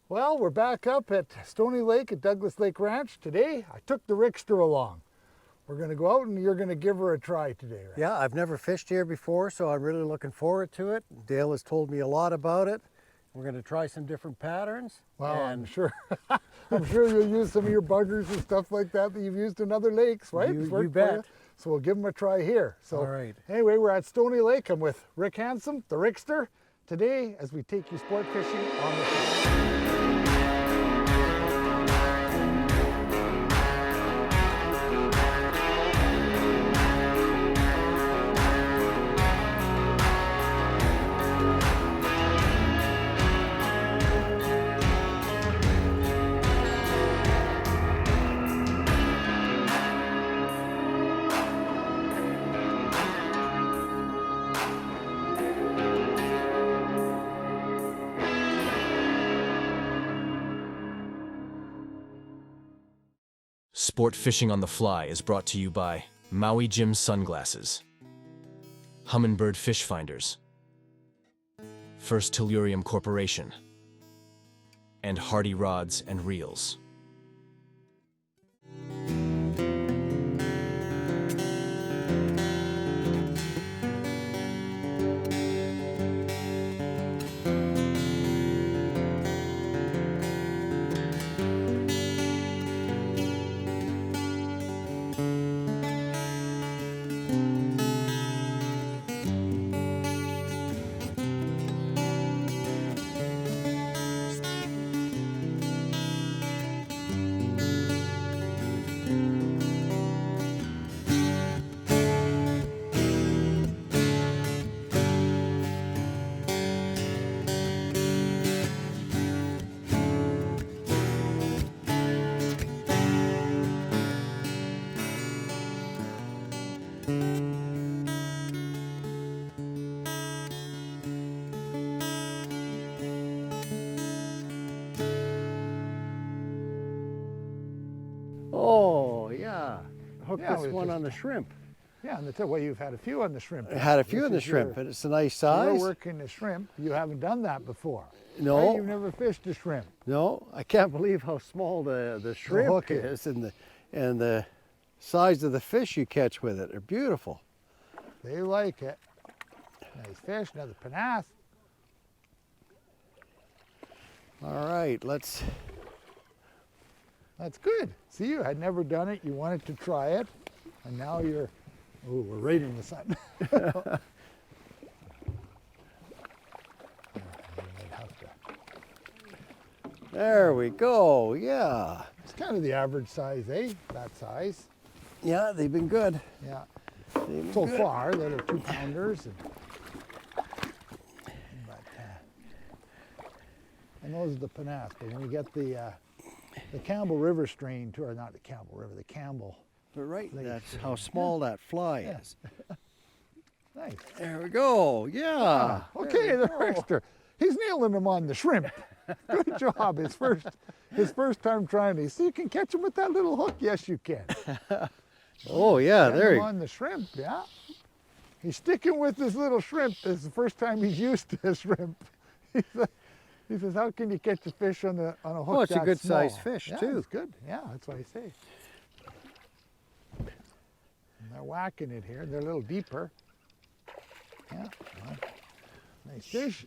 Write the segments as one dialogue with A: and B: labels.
A: Well, we're back up at Stoney Lake at Douglas Lake Ranch. Today, I took the Rickster along. We're going to go out and you're going to give her a try today, right?
B: Yeah, I've never fished here before, so I'm really looking forward to it. Dale has told me a lot about it. We're going to try some different patterns.
A: Well, I'm sure you'll use some of your buggers and stuff like that you've used in other lakes, right?
B: You bet.
A: So we'll give them a try here. So
B: all right.
A: Anyway, we're at Stoney Lake. I'm with Rick Hansum, the Rickster, today as we take you sport fishing on the fly.
C: Sport Fishing on the Fly is brought to you by Maui Jim Sunglasses, Humminbird Fish Finders, First Tellurium Corporation, and Hardy Rods and Reels.
B: Oh, yeah. Hook
A: Yeah,
B: this
A: we
B: one
A: just-
B: on the shrimp.
A: Yeah, and well, you've had a few on the shrimp.
B: I had a few
A: This
B: on the
A: is
B: shrimp,
A: your-
B: and it's a nice
A: You're
B: size.
A: working the shrimp. You haven't done that before.
B: No.
A: Right? You've never fished a shrimp.
B: No, I can't believe how small the shrimp
A: hook is.
B: is and the size of the fish you catch with it. They're beautiful.
A: They like it. Nice fish, another panath.
B: All right, let's.
A: That's good. See, you had never done it. You wanted to try it, and now you're. Oh, we're right in the sun.
B: There we go. Yeah.
A: It's kind of the average size, eh? That size.
B: Yeah, they've been good.
A: Yeah.
B: They've been
A: So
B: good.
A: far, they're 2-pounders. And those are the panath. But when you get the Campbell River strain, too, or not the Campbell River, the Campbell.
B: But right,
A: Leech,
B: that's
A: yeah.
B: how small that fly
A: Yeah.
B: is.
A: Nice.
B: There we go. Yeah.
A: Okay,
B: there we
A: the
B: go.
A: Rickster. He's nailing them on the shrimp. Good job. His first time trying these. So you can catch him with that little hook. Yes, you can.
B: Oh yeah,
A: Got
B: there
A: him
B: you go.
A: on the shrimp. Yeah. He's sticking with this little shrimp. This is the first time he's used to a shrimp. He says, "How can you catch a fish on a hook?"
B: Well, it's a
A: that
B: good
A: small?"
B: sized fish,
A: Yeah,
B: too.
A: It's good. Yeah, that's what I say. And they're whacking it here. They're a little deeper. Yeah. Well, nice fish.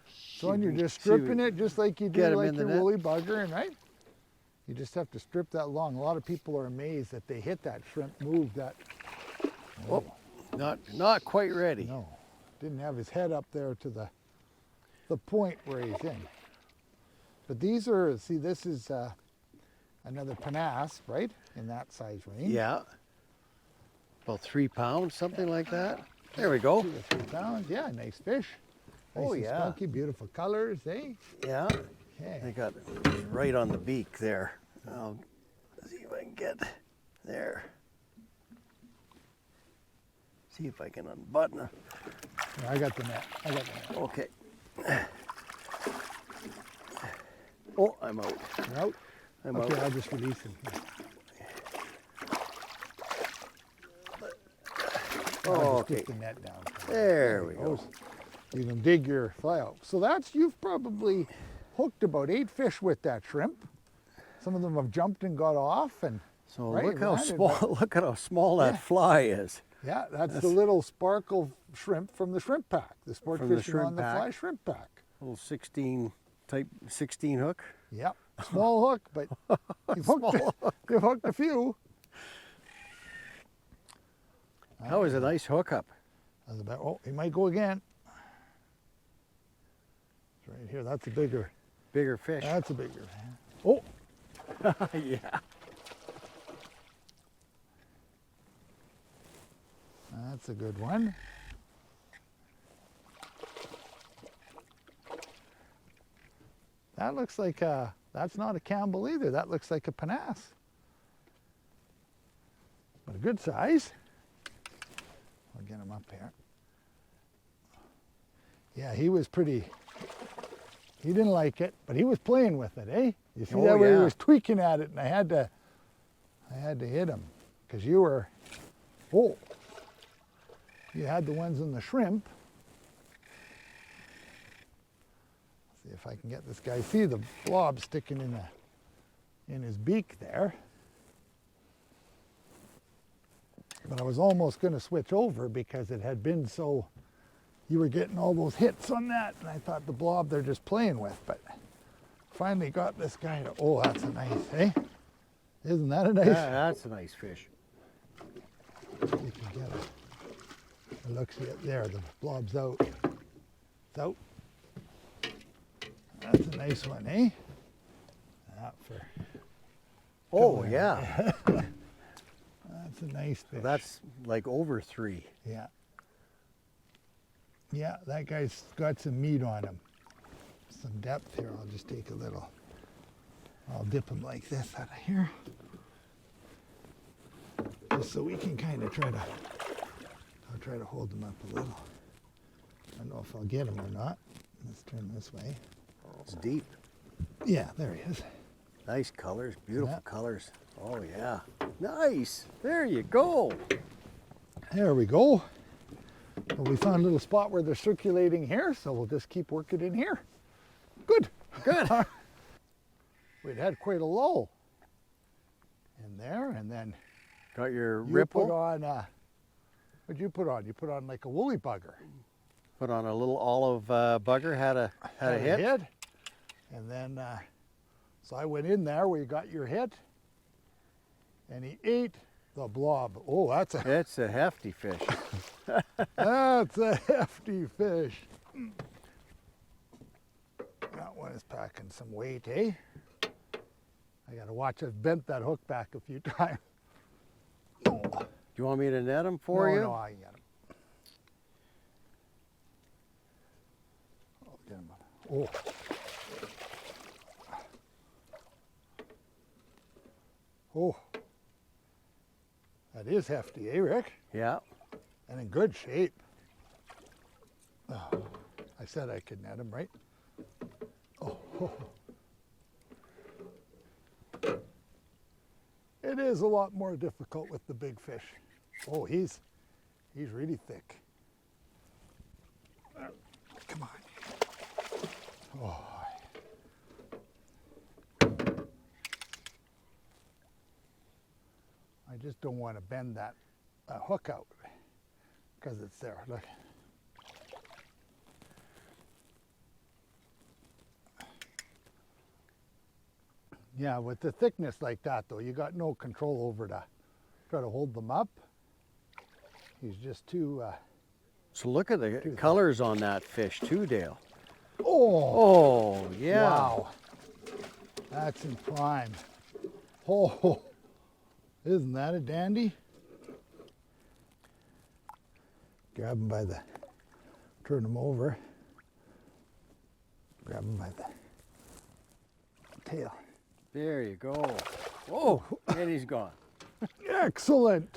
A: So and you're just stripping it just like you
B: Get
A: do
B: 'em
A: like
B: in the
A: your
B: net.
A: woolly bugger, and right? You just have to strip that long. A lot of people are amazed that they hit that shrimp move that.
B: Oh, not quite ready.
A: No, didn't have his head up there to the point where he's in. But these are, see, this is another panath, right? In that size range.
B: Yeah. About 3 pounds, something like that. There we go.
A: 2 to 3 pounds. Yeah, nice fish. Nice
B: Oh,
A: and
B: yeah.
A: spunky, beautiful colors, eh?
B: Yeah.
A: Okay.
B: I got it right on the beak there. I'll see if I can get there. See if I can unbutton it.
A: Yeah, I got the net. I got the net.
B: Okay. Oh, I'm out.
A: You're out?
B: I'm
A: Okay,
B: out.
A: I'll just release him.
B: Oh,
A: I'll just
B: okay.
A: stick the net down.
B: There we
A: it
B: go.
A: goes. You can dig your fly out. So that's, you've probably hooked about 8 fish with that shrimp. Some of them have jumped and got off, and
B: So
A: right,
B: look how
A: landed,
B: small.
A: but-
B: Look at how small that
A: Yeah.
B: fly is.
A: yeah, that's the little sparkle shrimp from the shrimp pack, the sport
B: From the
A: fishing
B: shrimp
A: on the
B: pack.
A: fly shrimp pack.
B: Little 16 type 16 hook.
A: Yep, small hook, but you've hooked a few.
B: That was a nice hookup.
A: That's about, oh, he might go again. It's right here, that's a bigger,
B: Bigger fish.
A: that's a bigger. Oh,
B: Yeah.
A: that's a good one. That looks like a, that's not a Campbell either. That looks like a panasse. But a good size. I'll get him up here. Yeah, he was pretty, he didn't like it, but he was playing with it, eh? You see
B: Oh,
A: that way he
B: yeah.
A: was tweaking at it, and I had to hit him because you were, oh, you had the ones in the shrimp. See if I can get this guy. See the blob sticking in his beak there. But I was almost going to switch over because it had been so, you were getting all those hits on that, and I thought the blob they're just playing with, but finally got this guy to, oh, that's a nice, eh? Isn't that a nice?
B: That's a nice fish.
A: You can get a look, see it there, the blob's out. It's out. That's a nice one, eh? That for,
B: Oh, yeah.
A: that's a nice fish.
B: That's like over 3.
A: Yeah. Yeah, that guy's got some meat on him. Some depth here. I'll just take a little. I'll dip him like this out of here. Just so we can kind of try to, I'll try to hold him up a little. I don't know if I'll get him or not. Let's turn this way.
B: It's deep.
A: Yeah, there he is.
B: Nice colors, beautiful
A: Yeah.
B: colors. Oh, yeah. Nice. There you go.
A: There we go. Well, we found a little spot where they're circulating here, so we'll just keep working in here. Good.
B: Good.
A: We'd had quite a lull in there, and then
B: Got your
A: you
B: ripple.
A: put on, what'd you put on? You put on like a woolly bugger.
B: Put on a little olive bugger, had a hit.
A: And then, so I went in there where you got your hit, and he ate the blob. Oh, that's a,
B: It's a hefty fish.
A: that's a hefty fish. That one is packing some weight, eh? I gotta watch. I've bent that hook back a few times. Oh,
B: Do you want me to net him for
A: no,
B: you?
A: No, I get him. I'll get him. Oh. Oh. That is hefty, eh, Rick?
B: Yeah.
A: And in good shape. Oh, I said I could net him, right? Oh. It is a lot more difficult with the big fish. Oh, he's really thick. Come on. Oh. I just don't want to bend that hook out because it's there. Look. Yeah, with the thickness like that though, you got no control over to try to hold them up. He's just too,
B: So look at the colors on that fish too, Dale.
A: oh,
B: Oh, yeah.
A: wow. That's in prime. Oh, isn't that a dandy? Grab him by the, turn him over. Grab him by the tail.
B: There you go. Oh, and he's gone.
A: Excellent.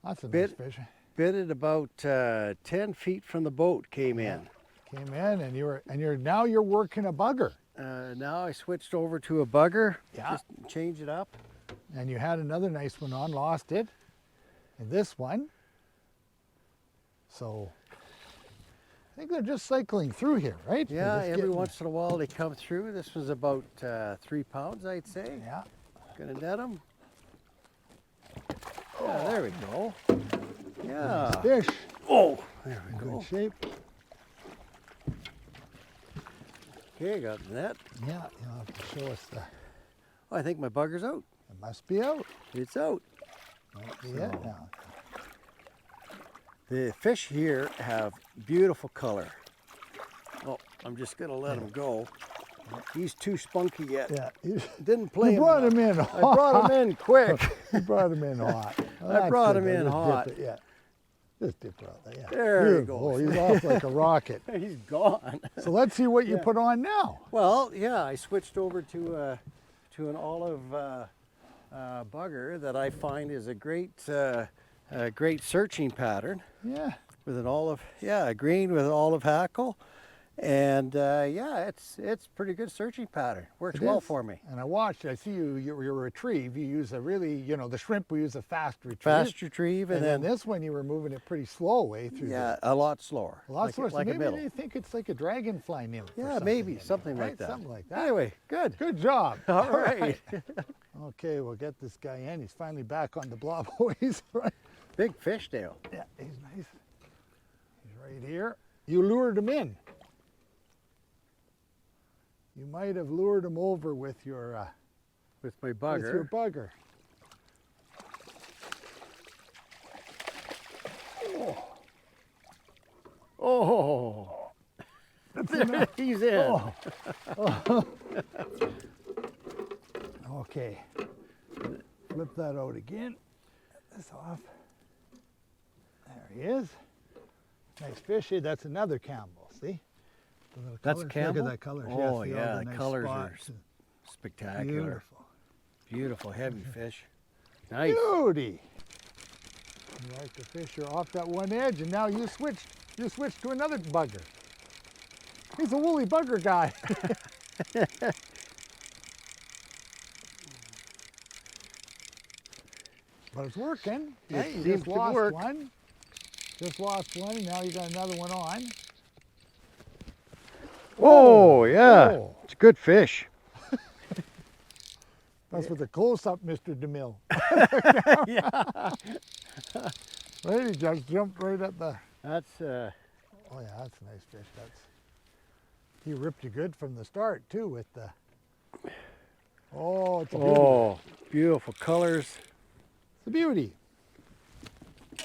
A: That's a nice
B: Bit-
A: fish.
B: Bit it about 10 feet from the boat, came in.
A: Came in and now you're working a bugger.
B: Now I switched over to a bugger.
A: Yeah.
B: Just change it up.
A: And you had another nice one on, lost it. And this one. So, I think they're just cycling through here, right? They're
B: Yeah,
A: just
B: every
A: getting-
B: once in a while they come through. This was about 3 pounds, I'd say.
A: Yeah.
B: Gonna net them. Yeah, there we go. Yeah.
A: Fish.
B: Oh, there we
A: Good
B: go.
A: shape.
B: Okay, got the net.
A: Yeah, you'll have to show us the.
B: Oh, I think my bugger's out.
A: It must be out.
B: It's out.
A: Might be it now.
B: The fish here have beautiful color. Oh, I'm just gonna let him go. He's too spunky yet.
A: Yeah. You,
B: Didn't play
A: you brought him in
B: I
A: hot.
B: brought him in quick.
A: You brought him in hot. Well,
B: I
A: that's
B: brought
A: good,
B: him
A: though.
B: in
A: Just
B: hot.
A: Dip it, yeah. Just dip it out there. Yeah.
B: There he
A: Beautiful.
B: goes.
A: Oh, he's off like a rocket.
B: He's gone.
A: So let's see what you
B: Yeah.
A: put on now.
B: Well, yeah, I switched over to an olive bugger that I find is a great searching pattern
A: Yeah.
B: with an olive, a green with olive hackle, and yeah, it's pretty good searching pattern. Works
A: It
B: well
A: is.
B: for me.
A: And I watched, I see your retrieve, you use a really, the shrimp, we use a fast retrieve.
B: Fast retrieve,
A: And
B: and
A: then
B: then
A: this one, you were moving it pretty slow way through
B: yeah, a lot slower.
A: the, a lot
B: like,
A: slower. So
B: like a
A: maybe
B: middle.
A: they think it's like a dragonfly nymph or
B: Yeah,
A: something
B: maybe
A: in there,
B: something
A: right?
B: like that.
A: Something like that.
B: Anyway, good.
A: Good job.
B: All right.
A: Okay, we'll get this guy in. He's finally back on the blob. Oh, he's right.
B: Big fish, Dale.
A: Yeah, he's nice. He's right here. You lured him in. You might have lured him over with your
B: With my bugger.
A: With your bugger.
B: Oh, he's in.
A: Oh. Okay. Flip that out again. Get this off. There he is. Nice fish. Hey, that's another Campbell. See? The little
B: That's
A: colors.
B: Campbell?
A: Look at that color.
B: Oh,
A: see all
B: yeah, the
A: nice
B: colors
A: spots.
B: are spectacular.
A: Beautiful.
B: Beautiful, heavy fish. Nice.
A: Beauty. You like the fish, you're off that one edge, and now you switched to another bugger. He's a woolly bugger guy. But it's working.
B: It
A: Hey, you
B: seems
A: just
B: to
A: lost
B: work.
A: one. Just lost one, and now you got another one on.
B: Oh, yeah.
A: Oh.
B: It's a good fish.
A: That's with a close-up, Mr. DeMille.
B: Yeah.
A: Right, he just jumped right at the...
B: That's,
A: Oh yeah, that's a nice fish. He ripped you good from the start too with the. Oh, it's a beauty.
B: oh, beautiful colors.
A: It's a beauty.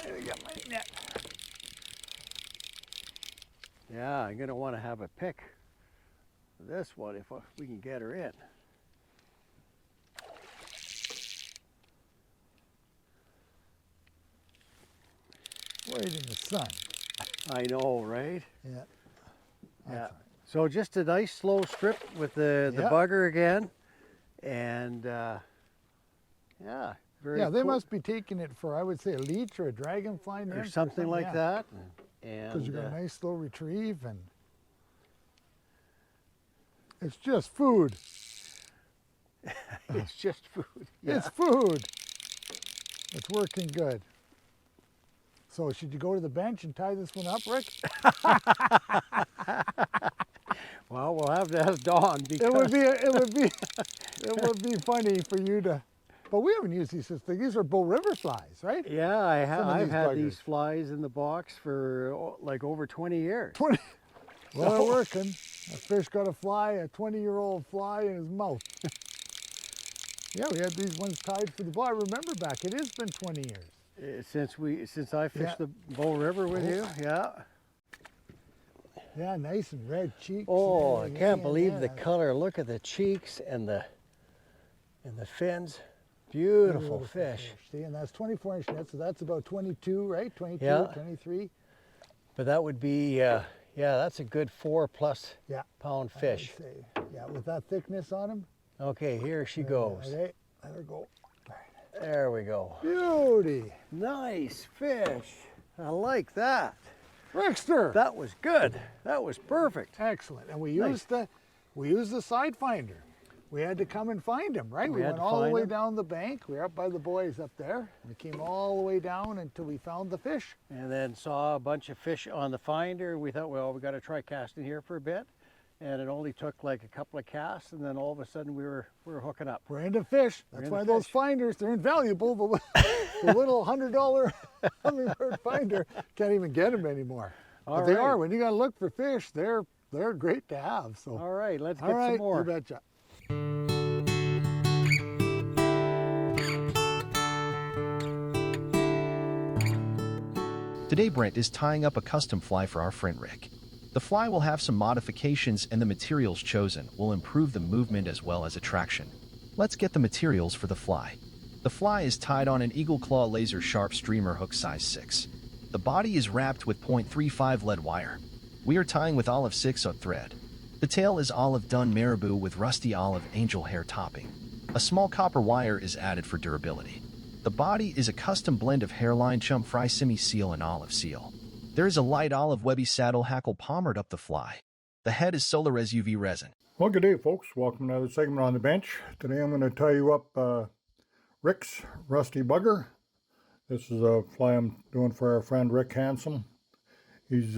A: There we got my net.
B: Yeah, I'm gonna want to have a pick for this one if we can get her in.
A: Right in the sun.
B: I know, right?
A: Yeah.
B: Yeah.
A: That's
B: So just a nice slow strip with the
A: Yeah.
B: bugger again, and yeah, very.
A: Yeah, they
B: cool.
A: must be taking it for, I would say, a leech or a dragonfly nymph
B: or something like that.
A: Because
B: And
A: you got a nice slow retrieve, and it's just food.
B: it's just food. Yeah.
A: It's food. It's working good. So should you go to the bench and tie this one up, Rick?
B: Well, we'll have to ask Dawn because
A: It would be funny for you to. But we haven't used these systems. These are Bow River flies, right?
B: yeah,
A: Some of
B: I've
A: these
B: had
A: buggers.
B: these flies in the box for like over 20 years.
A: 20. Well, they're working. A fish got a fly, a 20-year-old fly in his mouth. Yeah, we had these ones tied for the ball. I remember back. It has been 20 years.
B: Since I fished
A: Yeah.
B: the Bow River with you, yeah.
A: Yeah, nice and red cheeks.
B: Oh, I
A: and
B: can't
A: everything.
B: believe
A: Yeah,
B: the color. Look at the cheeks and the fins. Beautiful fish.
A: See, and that's 24-inch nets, so that's about 22, right? 22,
B: Yeah.
A: 23.
B: But that would be, yeah, that's a good 4+
A: Yeah.
B: pound
A: I would
B: fish.
A: say. Yeah, with that thickness on them.
B: Okay, here she goes.
A: Okay, let her go.
B: There we go.
A: Beauty.
B: Nice fish. I like that.
A: Rickster.
B: That was good. That was perfect.
A: Excellent. And we
B: Nice.
A: used the side finder. we had to come and find him, right?
B: We
A: We
B: had
A: went
B: to
A: all the
B: find
A: way
B: him.
A: down the bank. We were up by the boys up there. We came all the way down until we found the fish.
B: And then saw a bunch of fish on the finder. We thought, well, we got to try casting here for a bit. And it only took like a couple of casts, and then all of a sudden we were hooking up.
A: We're into fish. That's
B: into
A: why those
B: fish.
A: finders, they're invaluable. The little $100 hummingbird finder, can't even get them anymore.
B: All
A: But they
B: right.
A: are, when you got to look for fish, they're great to have. So,
B: All right, let's
A: all
B: get
A: right,
B: some more.
A: you betcha.
D: Today Brent is tying up a custom fly for our friend Rick. The fly will have some modifications and the materials chosen will improve the movement as well as attraction. Let's get the materials for the fly. The fly is tied on an Eagle Claw laser sharp streamer hook size 6. The body is wrapped with .35 lead wire. We are tying with olive 6/0 thread. The tail is olive dun marabou with rusty olive angel hair topping. A small copper wire is added for durability. The body is a custom blend of hairline chump fry semi-seal and olive seal. There is a light olive webby saddle hackle palmered up the fly. The head is Solares UV resin.
E: Well, good day, folks. Welcome to another segment on the bench. Today I'm going to tie you up Rick's Rusty Bugger. This is a fly I'm doing for our friend Rick Hansum. He's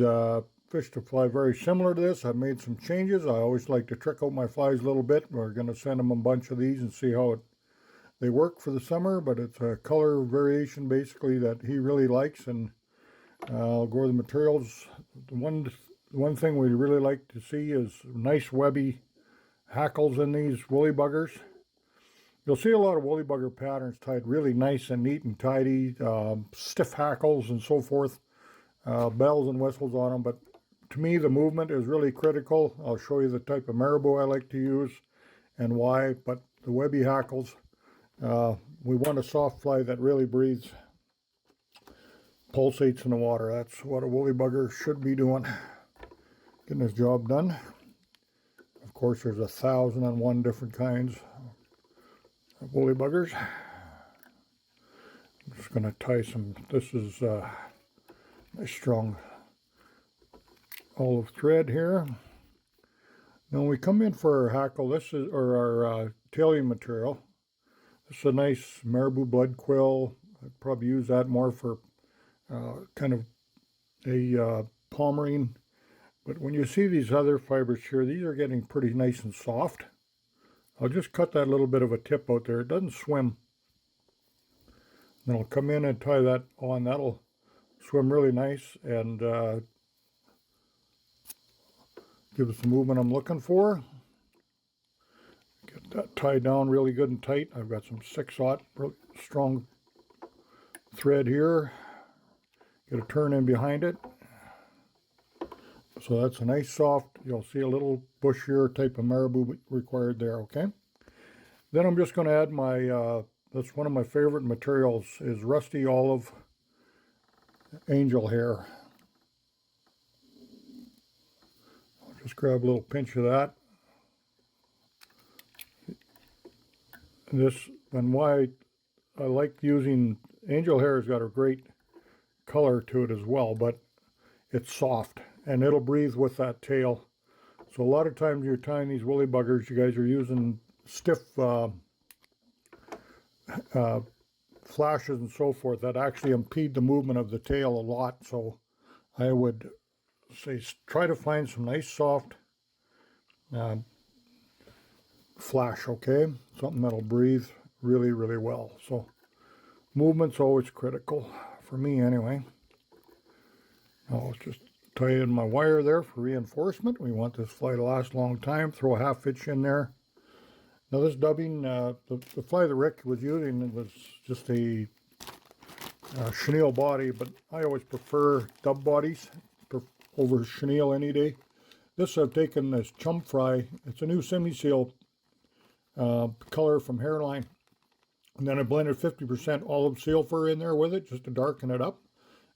E: fished a fly very similar to this. I've made some changes. I always like to trick out my flies a little bit. We're going to send him a bunch of these and see how they work for the summer, but it's a color variation basically that he really likes, and I'll go over the materials. The one thing we really like to see is nice webby hackles in these woolly buggers. You'll see a lot of woolly bugger patterns tied really nice and neat and tidy, stiff hackles and so forth, bells and whistles on them, but to me the movement is really critical. I'll show you the type of marabou I like to use and why, but the webby hackles, we want a soft fly that really breathes, pulsates in the water. That's what a woolly bugger should be doing, getting his job done. Of course, there's 1,001 different kinds of woolly buggers. I'm just going to tie some. This is nice strong olive thread here. Now when we come in for our hackle, this is our tailing material. This is a nice marabou blood quill. I'd probably use that more for kind of a palmerine. But when you see these other fibers here, these are getting pretty nice and soft. I'll just cut that little bit of a tip out there. It doesn't swim. Then I'll come in and tie that on. That'll swim really nice and give us the movement I'm looking for. Get that tied down really good and tight. I've got some 6/0 really strong thread here. Get a turn in behind it. So that's a nice soft, you'll see a little bushier type of marabou required there, okay? Then I'm just going to add my, that's one of my favorite materials, is rusty olive angel hair. I'll just grab a little pinch of that. And why I like using angel hair, has got a great color to it as well, but it's soft and it'll breathe with that tail. So a lot of times you're tying these woolly buggers, you guys are using stiff flashes and so forth that actually impede the movement of the tail a lot. So I would say try to find some nice soft flash, okay? Something that'll breathe really, really well. So movement's always critical, for me anyway. I'll just tie in my wire there for reinforcement. We want this fly to last a long time. Throw a half inch in there. Now this dubbing, the fly that Rick was using was just a chenille body, but I always prefer dub bodies over chenille any day. This I've taken this chum fry. It's a new semi-seal color from Hairline. And then I blended 50% olive seal fur in there with it just to darken it up.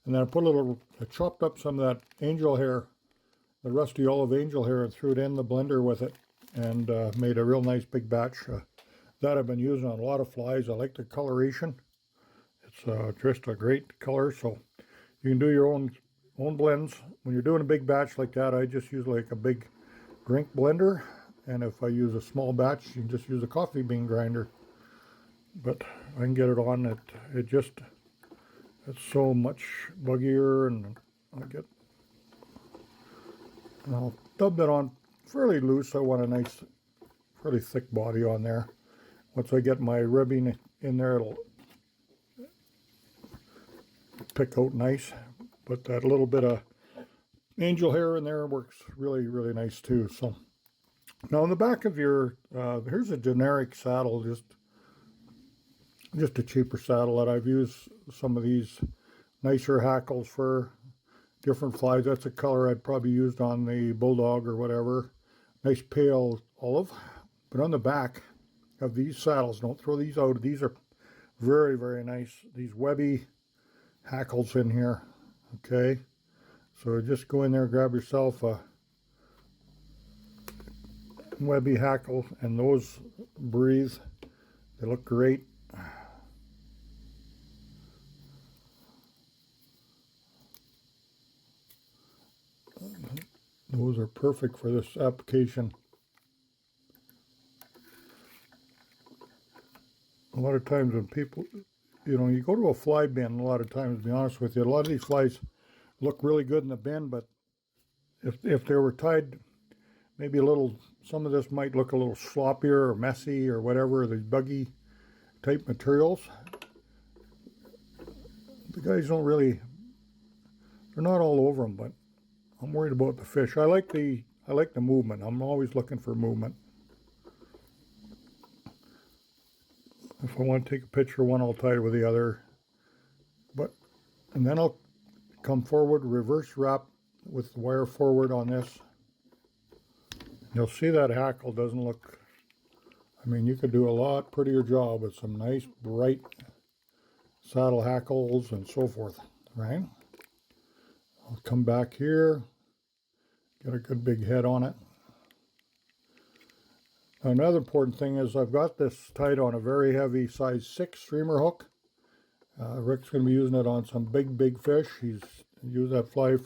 E: And then I chopped up some of that angel hair, the rusty olive angel hair, and threw it in the blender with it, and made a real nice big batch. That I've been using on a lot of flies. I like the coloration. It's just a great color, so you can do your own blends. When you're doing a big batch like that, I just use like a big drink blender, and if I use a small batch, you can just use a coffee bean grinder. But I can get it on. It's so much buggier, and I'll dub that on fairly loose. I want a nice, fairly thick body on there. Once I get my ribbing in there, it'll pick out nice. But that little bit of angel hair in there works really, really nice too. So now on the back of your, here's a generic saddle, just a cheaper saddle that I've used some of these nicer hackles for different flies. That's a color I'd probably used on the bulldog or whatever. Nice pale olive. But on the back of these saddles, don't throw these out. These are very, very nice. These webby hackles in here. Okay. So just go in there, grab yourself a webby hackle, and those breathe. They look great. Those are perfect for this application. A lot of times when people, you go to a fly bin, a lot of times, to be honest with you, a lot of these flies look really good in the bin, but if they were tied, maybe some of this might look a little sloppier or messy or whatever, the buggy type materials. The guys don't really, they're not all over them, but I'm worried about the fish. I like the movement. I'm always looking for movement. If I want to take a picture of one, I'll tie it with the other. And then I'll come forward, reverse wrap with the wire forward on this. You'll see that hackle doesn't look, I mean, you could do a lot prettier job with some nice bright saddle hackles and so forth, right? I'll come back here, get a good big head on it. Another important thing is I've got this tied on a very heavy size 6 streamer hook. Rick's going to be using it on some big fish. He's used that fly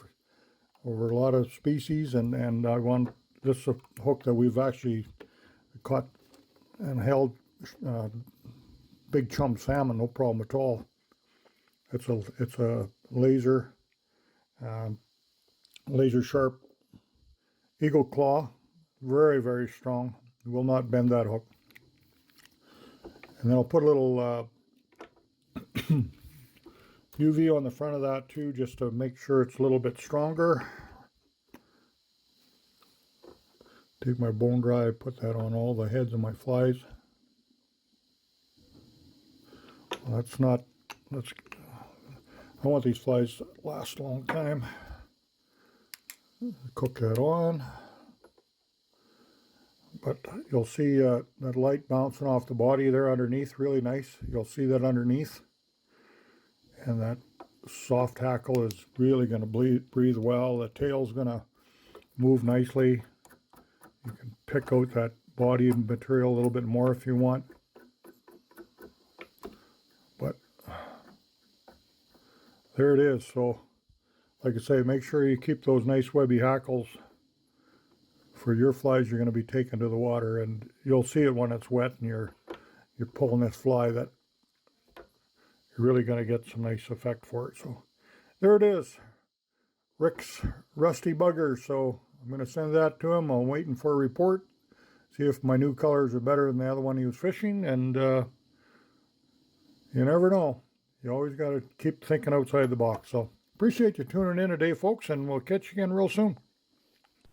E: over a lot of species, and I want this a hook that we've actually caught and held big chum salmon, no problem at all. It's a laser sharp eagle claw, very, very strong. It will not bend that hook. And then I'll put a little UV on the front of that too, just to make sure it's a little bit stronger. Take my bone dry, put that on all the heads of my flies. Well, I want these flies to last a long time. Cook that on. But you'll see that light bouncing off the body there underneath, really nice. You'll see that underneath. And that soft hackle is really going to breathe well. The tail's going to move nicely. You can pick out that body material a little bit more if you want. But there it is. So, like I say, make sure you keep those nice webby hackles for your flies you're going to be taking to the water, and you'll see it when it's wet and you're pulling this fly, that you're really going to get some nice effect for it. So there it is, Rick's rusty bugger. So I'm going to send that to him. I'm waiting for a report, see if my new colors are better than the other one he was fishing, and you never know. You always got to keep thinking outside the box. So appreciate you tuning in today, folks, and we'll catch you again real soon.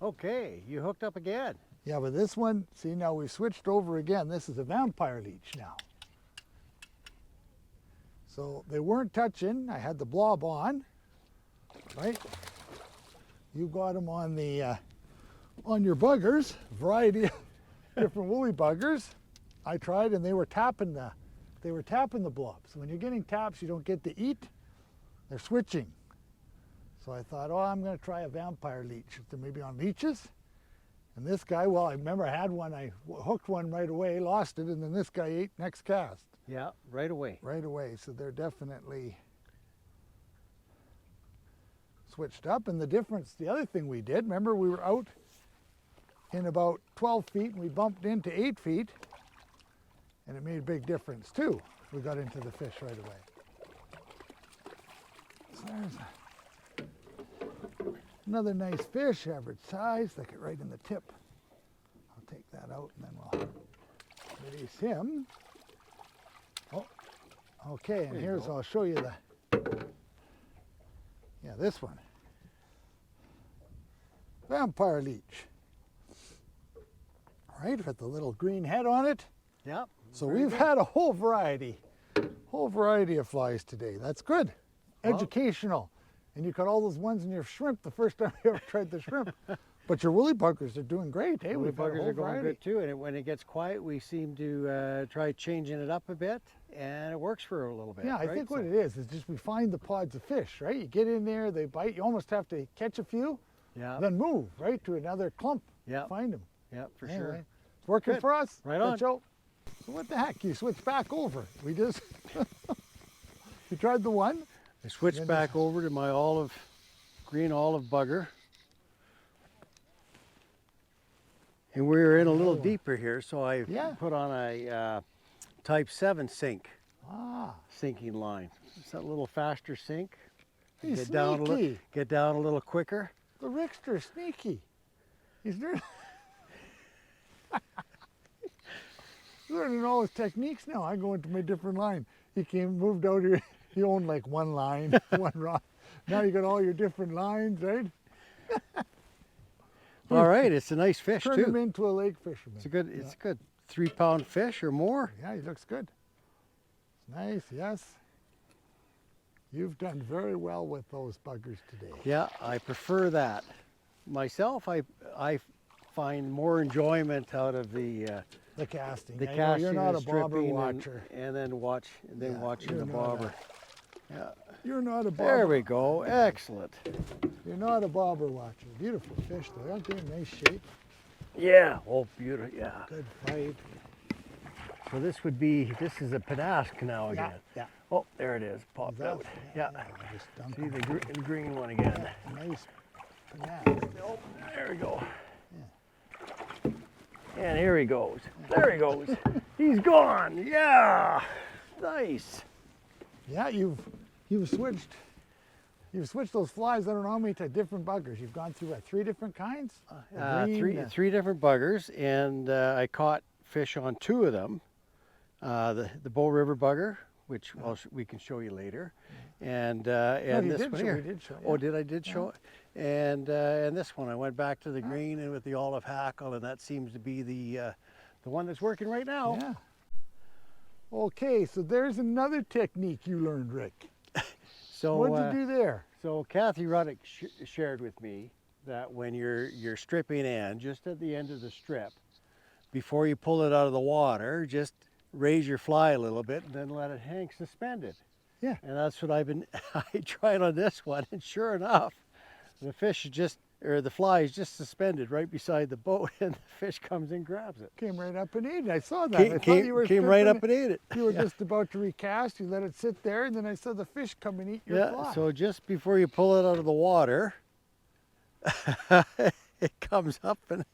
B: Okay, you hooked up again.
A: Yeah, but this one, see, now we switched over again. This is a vampire leech now. So they weren't touching. I had the blob on, right? You got them on the on your buggers, variety of different woolly buggers. I tried, and they were tapping the blob. So when you're getting taps, you don't get to eat. They're switching. So I thought, oh, I'm going to try a vampire leech. They're maybe on leeches. And this guy, well, I remember I had one. I hooked one right away, lost it, and then this guy ate next cast.
B: Yeah, right away.
A: Right away. So they're definitely switched up. And the difference, the other thing we did, remember we were out in about 12 feet, and we bumped into 8 feet, and it made a big difference too. We got into the fish right away. So there's another nice fish, average size, like it right in the tip. I'll take that out and then we'll release him. Oh, okay, and here's, I'll show you the, yeah, this one. Vampire leech. All right, got the little green head on it.
B: Yep.
A: So we've had a whole variety of flies today. That's good. Educational. And you got all those ones in your shrimp the first time you ever tried the shrimp. But your woolly buggers are doing great. Hey,
B: Woolly
A: we've got a
B: buggers
A: whole
B: are going
A: variety.
B: good too, and when it gets quiet, we seem to try changing it up a bit, and it works for a little bit.
A: Yeah, I
B: right?
A: think what
B: So-
A: it is just we find the pods of fish, right? You get in there, they bite, you almost have to catch a few,
B: Yeah.
A: then move, right, to another clump.
B: Yeah.
A: Find them.
B: Yeah, for
A: Anyway,
B: sure.
A: it's working
B: Good.
A: for us.
B: Right
A: Good
B: on.
A: show. So what the heck? You switch back over. We just, you tried the one.
B: I switched
A: Then
B: back over to my green olive bugger. And we were in a little deeper here, so I
A: Yeah.
B: put on a type 7 sink,
A: Ah,
B: sinking line. It's a little faster sink.
A: he's
B: Get down,
A: sneaky.
B: get down a little quicker.
A: The Rickster's sneaky. He's learning all his techniques now. I go into my different line. He moved out here. He owned like one line, one rod. Now you got all your different lines, right?
B: All right, it's a nice fish
A: Turn him
B: too.
A: into a lake fisherman.
B: It's a good 3-pound fish or more.
A: Yeah, he looks good. It's nice, yes. You've done very well with those buggers today.
B: Yeah, I prefer that. Myself, I find more enjoyment out of the
A: casting.
B: the
A: I know
B: casting,
A: you're not
B: the
A: a bobber
B: stripping,
A: watcher.
B: and then
A: Yeah,
B: watching
A: you're
B: the
A: not a-
B: bobber. Yeah,
A: You're not a bobber.
B: there we go. Excellent.
A: You're not a bobber watcher. Beautiful fish though. Aren't they in nice shape?
B: Yeah. Oh, beautiful. Yeah.
A: Good fight.
B: So this is a panask now
A: Yeah,
B: again.
A: yeah.
B: Oh, there it is. Popped out. Yeah.
A: Just dunk
B: See
A: him.
B: the green one again.
A: Nice panache.
B: Oh, there we go. And here he goes. There he goes. He's gone. Yeah. Nice.
A: Yeah, you've switched those flies. I don't know how many to different buggers. You've gone through 3 different kinds. The green,
B: Three different buggers, and I caught fish on 2 of them. The Bow River bugger, which we can show you later, and
A: you
B: this
A: did
B: one
A: show-
B: here.
A: we did show,
B: Oh,
A: yeah.
B: I did show it, and this one I went back to the green and with the olive hackle, and that seems to be the one that's working right now.
A: Yeah. Okay, so there's another technique you learned, Rick.
B: So
A: What'd you do there?
B: So Kathy Ruddick shared with me that when you're stripping in, just at the end of the strip, before you pull it out of the water, just raise your fly a little bit and then let it hang suspended.
A: Yeah.
B: And that's what I tried on this one, and sure enough, the fly is just suspended right beside the boat, and the fish comes and grabs it.
A: Came right up and ate it. I saw that. I thought you were
B: Came right
A: stripping
B: up and ate it.
A: You were just about to recast. You let it sit there, and then I saw the fish come and eat your
B: Yeah,
A: fly.
B: so just before you pull it out of the water, it comes up and,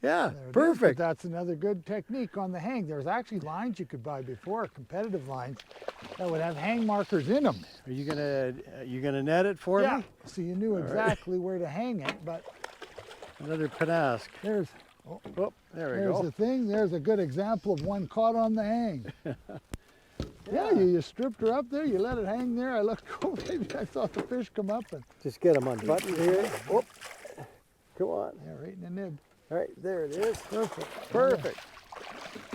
B: yeah,
A: There it is, but
B: perfect.
A: that's another good technique on the hang. There's actually lines you could buy before, competitive lines, that would have hang markers in them.
B: Are you gonna net it for
A: Yeah.
B: me?
A: So you knew exactly where to hang it, but
B: Another panask.
A: there's
B: Oh, there we
A: there's
B: go.
A: the thing. There's a good example of one caught on the hang. Yeah, you stripped her up there, you let it hang there. I looked over, I saw the fish come up and
B: Just get them unbuttoned here. Oh, come on.
A: yeah, right in the nib.
B: All right, there it is.
A: Perfect.
B: Perfect.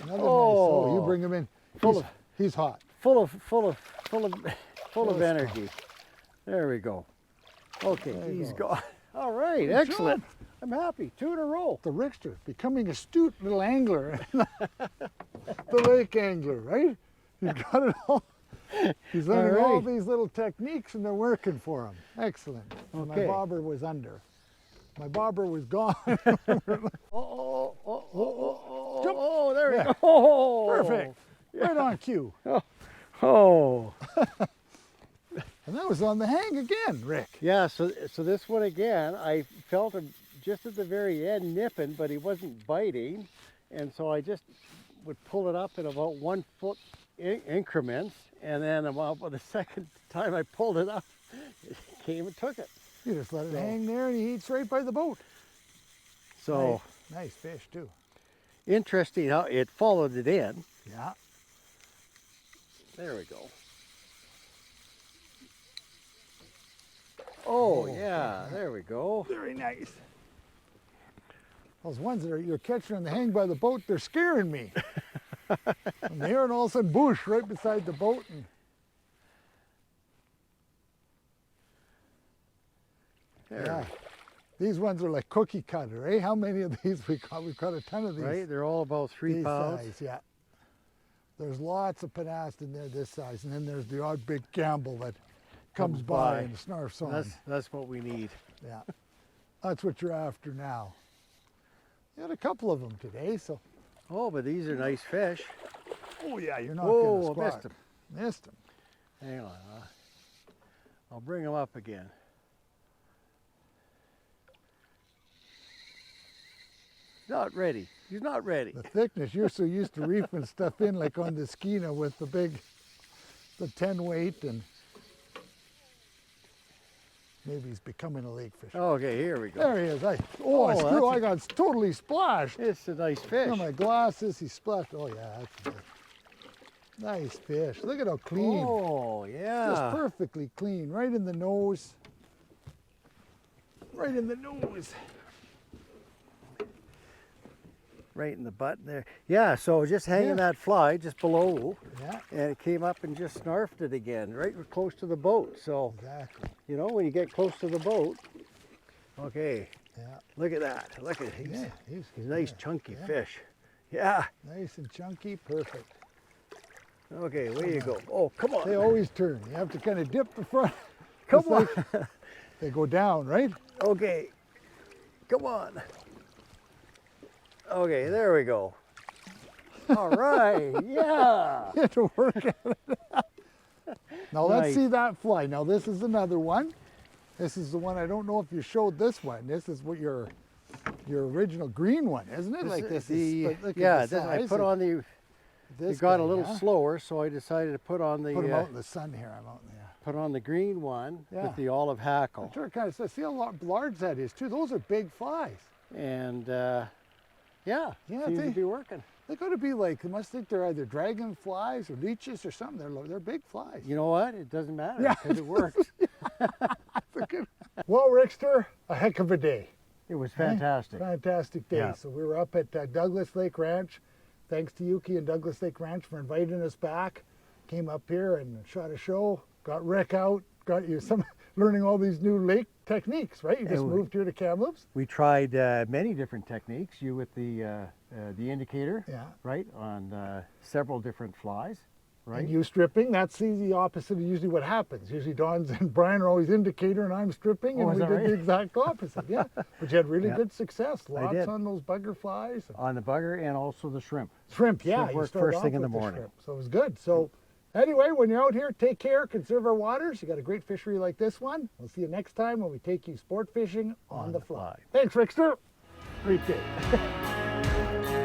A: Another nice. Oh, you
B: Oh.
A: bring him in.
B: Full
A: He's hot.
B: Full of
A: of
B: energy. There we go. Okay,
A: There you
B: he's
A: go.
B: gone. All right,
A: Good
B: excellent.
A: job.
B: I'm happy. 2 in a row.
A: The Rickster, becoming astute little angler. The lake angler, right? He's got it all. He's learning all
B: right.
A: these little techniques and they're working for him. Excellent. And
B: Okay.
A: my bobber was under. My bobber was gone.
B: Oh, there we
A: Yeah.
B: go. Oh,
A: Perfect. Right on cue.
B: Oh.
A: And that was on the hang again, Rick.
B: Yeah, so this one again, I felt just at the very end nipping, but he wasn't biting. And so I just would pull it up in about 1 foot increments. And then about the second time I pulled it up, it came and took it.
A: You just let it hang there and he eats right by the boat.
B: So
A: Nice fish too.
B: interesting how it followed it in.
A: Yeah.
B: There we go. Oh, yeah, there we go.
A: Very nice. Those ones that you're catching on the hang by the boat, they're scaring me. I'm hearing all of a sudden bush right beside the boat. And
B: There.
A: yeah. These ones are like cookie cutter, eh? How many of these we caught? We caught a ton of these.
B: Right, they're all about 3
A: These
B: pounds.
A: size, yeah. There's lots of panast in there this size, and then there's the odd big gamble that comes by and snarfs on.
B: That's what we need.
A: Yeah, that's what you're after now. You had a couple of them today, so.
B: Oh, but these are nice fish.
A: Oh yeah, you're not
B: Whoa,
A: gonna
B: I
A: squawk.
B: missed them.
A: Missed them.
B: Hang on, I'll bring them up again. Not ready. He's not ready.
A: The thickness, you're so used to reefing stuff in like on the Skeena with the 10 weight, and maybe he's becoming a lake fish.
B: Okay, here we go.
A: There he is. I
B: Oh,
A: screw,
B: that's
A: I got totally splashed.
B: It's a nice fish.
A: Look at my glasses, he splashed. Oh yeah, that's good. Nice fish. Look at how clean.
B: Oh,
A: Just
B: yeah.
A: perfectly clean, right in the nose. Right in the nose.
B: Right in the butt there. Yeah, so just hanging that fly just below,
A: Yeah,
B: and it came up and just snarfed it again, right close to the boat. So,
A: exactly.
B: you know, when you get close to the boat, okay,
A: Yeah,
B: look at that. Look at he's
A: yeah,
B: he's a nice chunky
A: yeah.
B: fish. Yeah.
A: nice and chunky, perfect.
B: Okay, where you go? Oh, come on.
A: They always turn. You have to kind of dip the front.
B: Come
A: It's
B: on.
A: like they go down, right?
B: Okay. Come on. Okay, there we go. All right. Yeah.
A: You have to work at it. Now let's
B: Nice.
A: see that fly. Now this is another one. This is the one, I don't know if you showed this one. This is what your original green one, isn't it? Like this
B: the,
A: is, look
B: yeah,
A: at the
B: I
A: size
B: put
A: of
B: on the,
A: this
B: it got
A: guy,
B: a little
A: yeah?
B: slower, so I decided to put on the,
A: Put them out in the sun here. I'm out in there.
B: put on the green one
A: Yeah.
B: with the olive hackle.
A: I'm sure it kind of see how large that is too. Those are big flies.
B: And yeah,
A: Yeah,
B: seems
A: they-
B: to be working.
A: They got to be like, you must think they're either dragonflies or leeches or something. They're big flies.
B: You know what? It doesn't matter
A: Yeah.
B: because it works.
A: Well, Rickster, a heck of a day.
B: It was fantastic.
A: Fantastic day.
B: Yeah.
A: So we were up at Douglas Lake Ranch. Thanks to Yuki and Douglas Lake Ranch for inviting us back. Came up here and shot a show. Got Rick out. Got you some learning all these new lake techniques, right? You just
B: we-
A: moved here to Kamloops.
B: We tried many different techniques. You with the indicator,
A: Yeah.
B: right, on several different flies, right?
A: And you stripping, that's the opposite of usually what happens. Usually Don's and Brian are always indicator and I'm stripping, and
B: Oh, is
A: we
B: that
A: did
B: right?
A: the exact opposite, yeah. But you had really
B: Yeah.
A: good success. Lots
B: did.
A: on those bugger flies.
B: On the bugger and also the shrimp.
A: Shrimp, yeah.
B: Shrimp
A: you
B: worked
A: start
B: first
A: off
B: thing in the
A: with
B: morning.
A: shrimp, so it was good. So anyway, when you're out here, take care, conserve our waters. You got a great fishery like this one. We'll see you next time when we take you sport fishing on the fly. Thanks, Rickster. Great day.